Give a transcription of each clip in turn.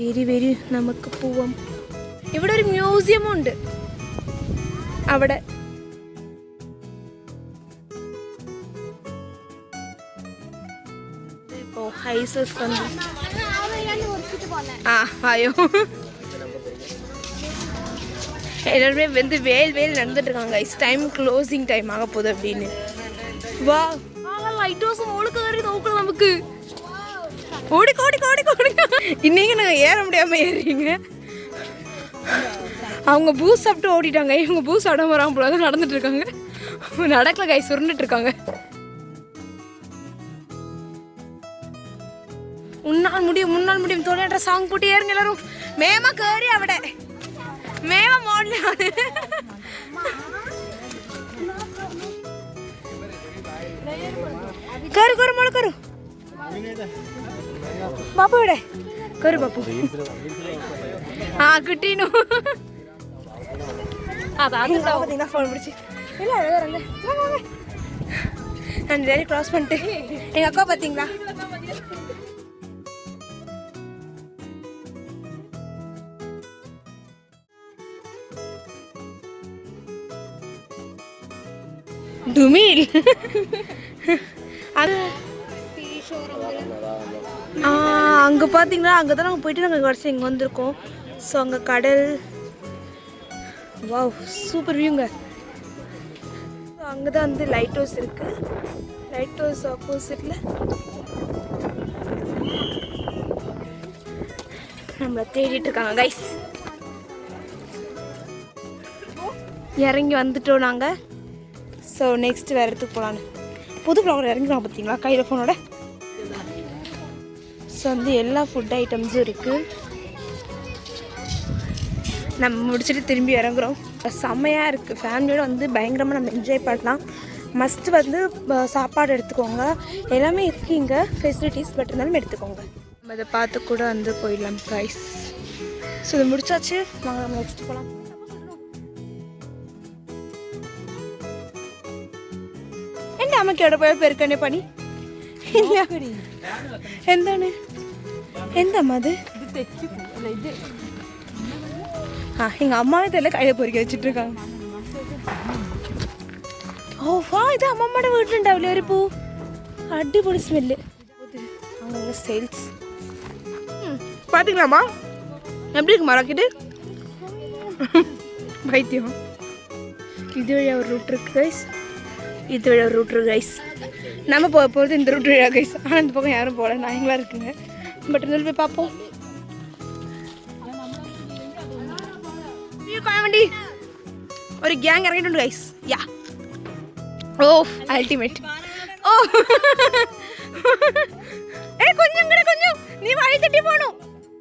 വരി വരി നമുക്ക് പോവാം. ഇവിടെ ഒരു മ്യൂസിയം ഉണ്ട്. അവിടെ இப்போ ஹைசஸ் வந்து ஆயோ எல்லாருமே வந்து வேல் நடந்துட்டு இருக்காங்க கைஸ். டைம் க்ளோசிங் டைம் ஆக போகுது அப்படின்னு. வா லைட் ஹவுஸ் முழுக்க கறி நோக்கலாம் நமக்கு. ஓடி கோடி கோடி கோடி இன்னைக்கு நாங்கள் ஏற முடியாமல் ஏறுறீங்க. அவங்க பூஸ் சாப்பிட்டு ஓடிட்டாங்க. இவங்க பூஸ் சாப்பிட வராமல் போல தான் நடந்துட்டு இருக்காங்க. நடக்கல கை சுருண்டுட்டு இருக்காங்க. முன்னால் முடியும் தோழியாட்ட சாங் போட்டு ஏறுங்க எல்லாரும். மேமா கேறி அவட மேமா மோடல கரு கரு மோட கரு பாப்பு விட கரு பாப்பு கிட்டீனு அதான் ஃபோன் பிடிச்சி இல்லை அழகாங்க. நான் நிறைய க்ராஸ் பண்ணிட்டு எங்கள் அக்கா பார்த்தீங்களா டுமில் அது அங்கே பார்த்தீங்கன்னா அங்கே தான் நாங்கள் போயிட்டு நாங்கள் கடைசி இங்கே வந்திருக்கோம். ஸோ அங்கே கடல். வாவ் சூப்பர் வியூங்க. அங்கே தான் வந்து லைட் ஹவுஸ் இருக்குது. லைட் ஹவுஸ் ஆப்போசிட்டில் நம்மளை தேடிட்டு இருக்காங்க கைஸ். இறங்கி வந்துட்டோம் நாங்கள். ஸோ நெக்ஸ்ட் வேறு இடத்துக்கு போகலான்னு புது ஃப்ளவர் இறங்கிக்கலாம் பார்த்தீங்களா கையில் ஃபோனோட. ஸோ வந்து எல்லா ஃபுட் ஐட்டம்ஸும் இருக்குது. நம்ம முடிச்சுட்டு திரும்பி இறங்குறோம். செம்மையாக இருக்குது. ஃபேமிலியோடு வந்து பயங்கரமாக நம்ம என்ஜாய் பண்ணலாம். மஸ்ட்டு வந்து சாப்பாடு எடுத்துக்கோங்க. எல்லாமே இருக்குது இங்கே ஃபெசிலிட்டிஸ். பட் இருந்தாலும் எடுத்துக்கோங்க. நம்ம இதை பார்த்து கூட வந்து போயிடலாம் ப்ரைஸ். ஸோ இதை முடிச்சாச்சு. வாங்க நம்ம நெக்ஸ்ட் போகலாம். എൻ്റെ അമ്മയ്ക്ക് എവിടെ പോയ പെരുക്കന്നെ പണി ഇല്ല. എന്താണ് എന്തമ്മ അത്? எங்க அம்மாவே தெரியல கையில பொறிக்க வச்சுட்டு இருக்காங்க. ஓ வா இது அம்மாவோட வீட்டுல ഉണ്ടാവില്ലേ ഒരു പൂ? அடிப்பொடி ஸ்மெல்லு. அங்க சேல்ஸ் பாத்தீங்களாமா எப்படி இருக்கு மரக்கிட்டு பைத்தியம். இது வழியா ஒரு ரூட் இருக்கு கைஸ். இது வழியா ஒரு ரூட் இருக்கு கைஸ். நம்ம போகிறது இந்த ரூட் வழியா கைஸ். ஆனால் இந்த பக்கம் யாரும் போகல, நாயங்களா இருக்குங்க. பட் இருந்தாலும் போய் பார்ப்போம். வண்டி ஒரு கேங் இறங்கிட்டு கைஸ். யா ஓ அல்டிமேட். ஓ கொஞ்சம் கூட கொஞ்சம் நீ வழி தட்டி போகணும்.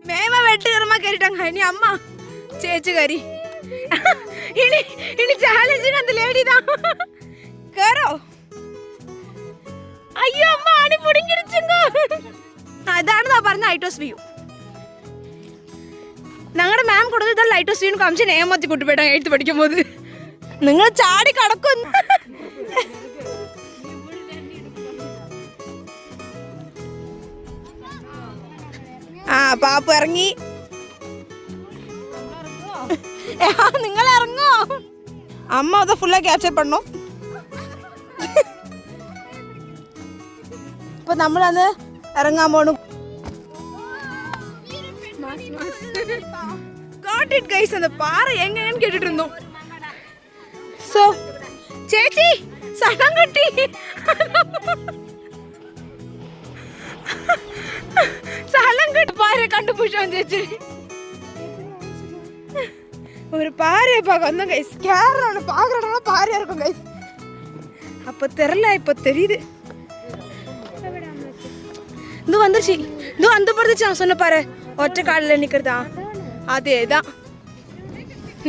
மேமா வெட்டுக்கரமாக கேட்டுட்டாங்க. நீ அம்மா சேச்சு கறி இனி இனி சேலஞ்சுக்கு அந்த லேடி தான் கேரோ. ஐயோ அம்மா அடி பிடிங்கிருச்சுங்க. അതാണ് ഞാൻ പറഞ്ഞ ലൈറ്റ് ഹൗസ് വ്യൂ. ഞങ്ങളുടെ മാം കൊടുത്തത് ഇതാ ലൈറ്റ് ഹൗസ് വ്യൂ കാണിച്ച് നേമത്തി കുട്ടിപ്പോയിട്ടാണ് 8th പഠിക്കുമ്പോൾ. നിങ്ങൾ ചാടി കടക്കും. ആ പാപ്പു ഇറങ്ങി. നിങ്ങൾ ഇറങ്ങോ. അമ്മ അത് ഫുള്ളാ ക്യാപ്ചർ പണ്ണു. ഇപ്പൊ നമ്മളന്ന് ഇറങ്ങാൻ പോണു. அந்த பாறை எங்கன்னு கேட்டுட்டு இருந்தோம். சோ சேச்சி சனங்கட்டி சலங்கட்டு பாறை கண்டுபிடிச்சோம் சேச்சி. ஒரு பாறையை பார்க்க வந்தோம் கைஸ். கேரளால பாக்குறதுனால பாறையா இருக்கும் கைஸ். அப்ப தெரியல, இப்ப தெரியுது. இது வந்துருச்சு. இது அந்த படுத்துச்சு. நான் சொன்ன பாரு ஒற்றை காலில் நிக்கிறதா அதேதான்.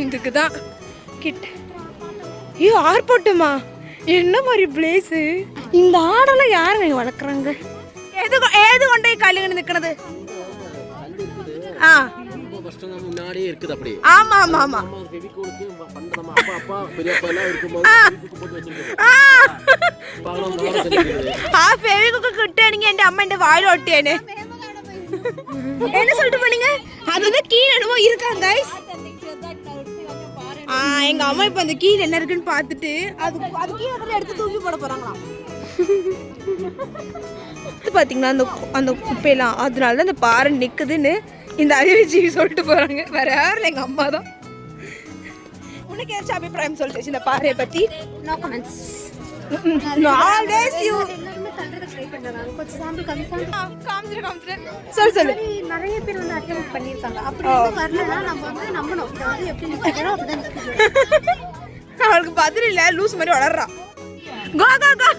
இதுக்கு தான் கிட்ட. ஐயோ ஆர்ப்பாட்டமா என்ன மாதிரி பிளேஸு. இந்த ஆடெல்லாம் யாருங்க வளர்க்குறாங்க? ஏது கொண்டே கல்லுங்க நிற்கிறது. ஆ ஆமா ஆமா ஆமா ആ ഫെവിക്കൊക്കെ കിട്ടുകയാണെങ്കിൽ എന്റെ അമ്മ എന്റെ വായിൽ ഒട്ടിയാണ്. என்ன சொல்லிட்டு போனீங்க? அது வந்து கீழே என்னமோ இருக்காங்க கைஸ். எங்க அம்மா இப்ப அந்த கீழே என்ன இருக்குன்னு பார்த்துட்டு அது கீழே எடுத்து தூக்கி போட போறாங்களாம். பாத்தீங்களா அந்த அந்த குப்பையெல்லாம், அதனால அந்த பாறை நிக்குதுன்னு இந்த அறிவுஜீவி சொல்லிட்டு போறாங்க. வேற யாரும் எங்க அம்மா தான். உனக்கு ஏதாச்சும் அபிப்பிராயம் சொல்லிச்சு இந்த பாறையை பத்தி? No comments. சொல்லு. நிறைய பேர் வந்து அட்டெம்ப்ட் பண்ணிருக்காங்க. அப்படி வரலன்னா நம்ம வந்து நம்பணும். அது எப்படி நிக்கிறோம் அப்படிதான் நிக்குது. அவளுக்கு பதில் இல்ல, லூஸ் மாதிரி வளர்றா. கோ கோ கோ.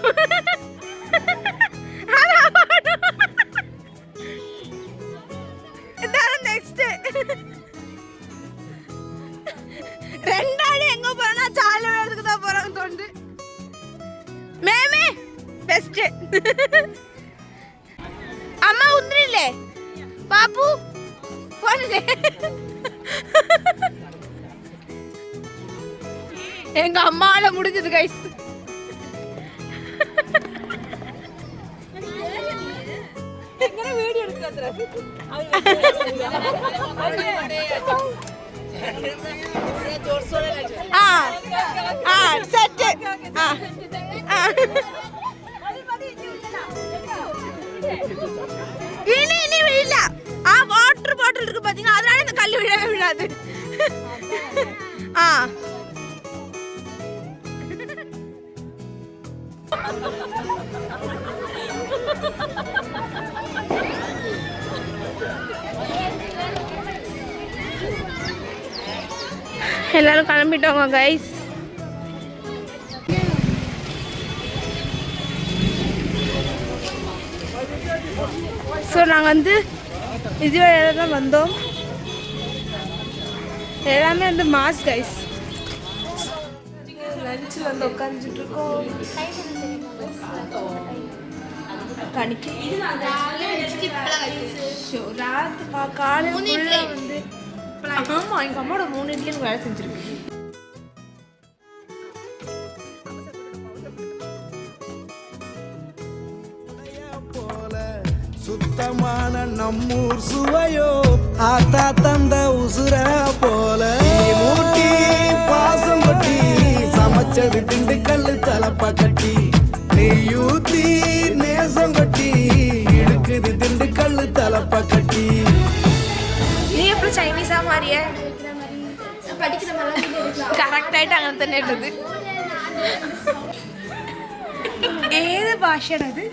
இதான் நெக்ஸ்ட். ரெண்டாவது எங்க போறோம்னா சாலை விளையாடுறதுக்கு தான் போறாங்க தோண்டு. மேமே பெஸ்ட். அம்மா உந்திரிலே பாப்பு போனே. எங்க அம்மால முடிஞ்சது கைஸ். எங்கன வீடியோ எடுக்கறதுல செட். இனி விழல. வாட்டர் பாட்டில் இருக்கு பாத்தீங்கன்னா, அதனால இந்த கல்லு விழவே விழாது. எல்லாரும் கிளம்பிட்டோங்க கைஸ். ஸோ நாங்கள் வந்து இது வழியாக தான் வந்தோம். எல்லாமே வந்து மாஸ் கைஸ். லஞ்சில் வந்து உட்காந்துட்டு இருக்கோம். காலையில் வந்து ஆமாம், எங்கள் அம்மாவோட 3 இட்லி வேலை செஞ்சுருக்கு. சுத்தமான நம்மூர் சுவையோ ஆத்தா தந்த உசுர போல மூட்டி பாசம் கொட்டி சமைச்சது திண்டுக்கல் தலப்பா கட்டி நெய்யூத்தி நேசம் கொட்டி இழுக்குது திண்டுக்கல் தலப்பா கட்டி. நீ எப்படி சைனீஸா மாறிய? கரெக்ட் ஆயிட்டு அங்கே തന്നെ இட்டது. ഏത് ഭാഷയാണ് അത്?